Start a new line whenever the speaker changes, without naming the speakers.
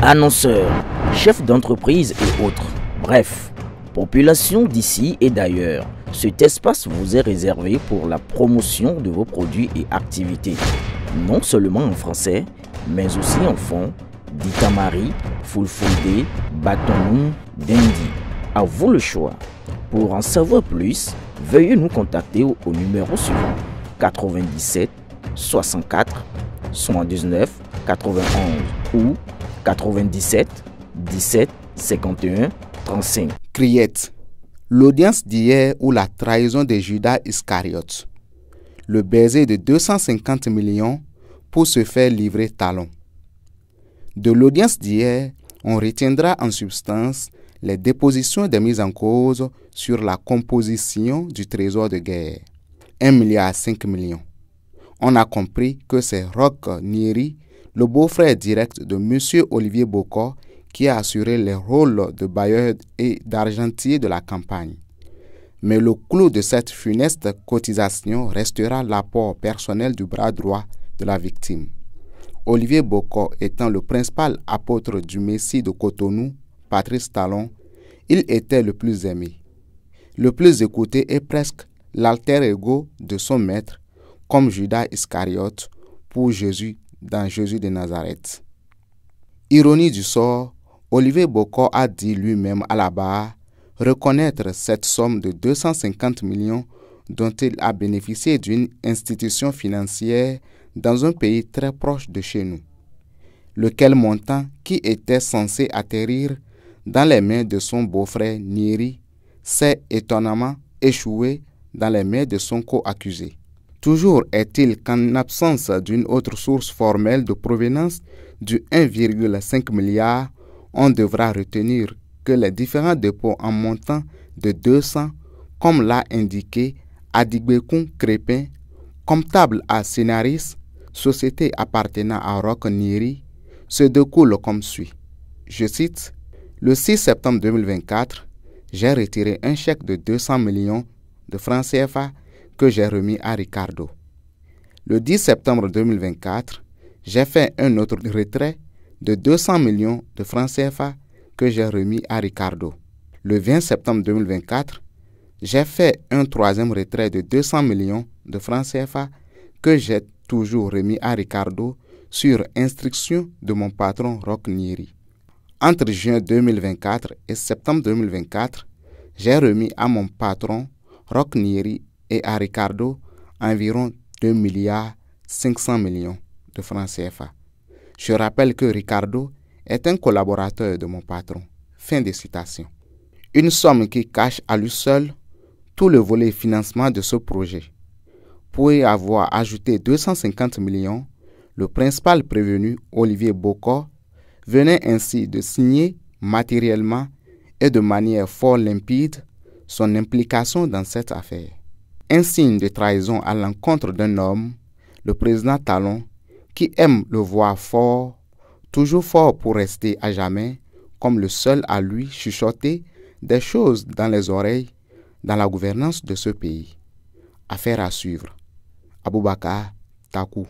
Annonceurs, chefs d'entreprise et autres. Bref, population d'ici et d'ailleurs. Cet espace vous est réservé pour la promotion de vos produits et activités. Non seulement en français, mais aussi en fond, Ditamari, Fulfulde, Batonou, Dendi. À vous le choix. Pour en savoir plus, veuillez nous contacter au numéro suivant 97 64 79 91 ou 97 17 51 35.
Criette, l'audience d'hier ou la trahison de Judas Iscariote. Le baiser de 250 millions pour se faire livrer talon. De l'audience d'hier, on retiendra en substance les dépositions des mises en cause sur la composition du trésor de guerre, 1,5 milliard. On a compris que c'est Roch Nieri, le beau-frère direct de M. Olivier Bokor, qui a assuré les rôles de bailleur et d'argentier de la campagne. Mais le clou de cette funeste cotisation restera l'apport personnel du bras droit de la victime. Olivier Bokor étant le principal apôtre du Messie de Cotonou, Patrice Talon, il était le plus aimé, le plus écouté et presque l'alter ego de son maître, comme Judas Iscariote pour Jésus dans Jésus de Nazareth. Ironie du sort, Olivier Bokor a dit lui-même à la barre reconnaître cette somme de 250 millions dont il a bénéficié d'une institution financière dans un pays très proche de chez nous, lequel montant qui était censé atterrir dans les mains de son beau-frère Nieri s'est étonnamment échoué dans les mains de son co-accusé. Toujours est-il qu'en absence d'une autre source formelle de provenance du 1,5 milliard, on devra retenir que les différents dépôts en montant de 200, comme l'a indiqué Adigbekoun Crépin, comptable à Scénaris, société appartenant à Roch Nieri, se découlent comme suit. Je cite, « Le 6 septembre 2024, j'ai retiré un chèque de 200 millions de francs CFA que j'ai remis à Ricardo. Le 10 septembre 2024, j'ai fait un autre retrait de 200 millions de francs CFA que j'ai remis à Ricardo. Le 20 septembre 2024, j'ai fait un troisième retrait de 200 millions de francs CFA que j'ai toujours remis à Ricardo sur instruction de mon patron Roch Nieri. Entre juin 2024 et septembre 2024, j'ai remis à mon patron Roch Nieri et à Ricardo environ 2,5 milliards de francs CFA. Je rappelle que Ricardo est un collaborateur de mon patron. Fin de citation. Une somme qui cache à lui seul tout le volet financement de ce projet. Pour y avoir ajouté 250 millions, le principal prévenu, Olivier Bokor, venait ainsi de signer matériellement et de manière fort limpide son implication dans cette affaire. Un signe de trahison à l'encontre d'un homme, le président Talon, qui aime le voir fort, toujours fort pour rester à jamais, comme le seul à lui chuchoter des choses dans les oreilles dans la gouvernance de ce pays. Affaire à suivre. Aboubakar Takou.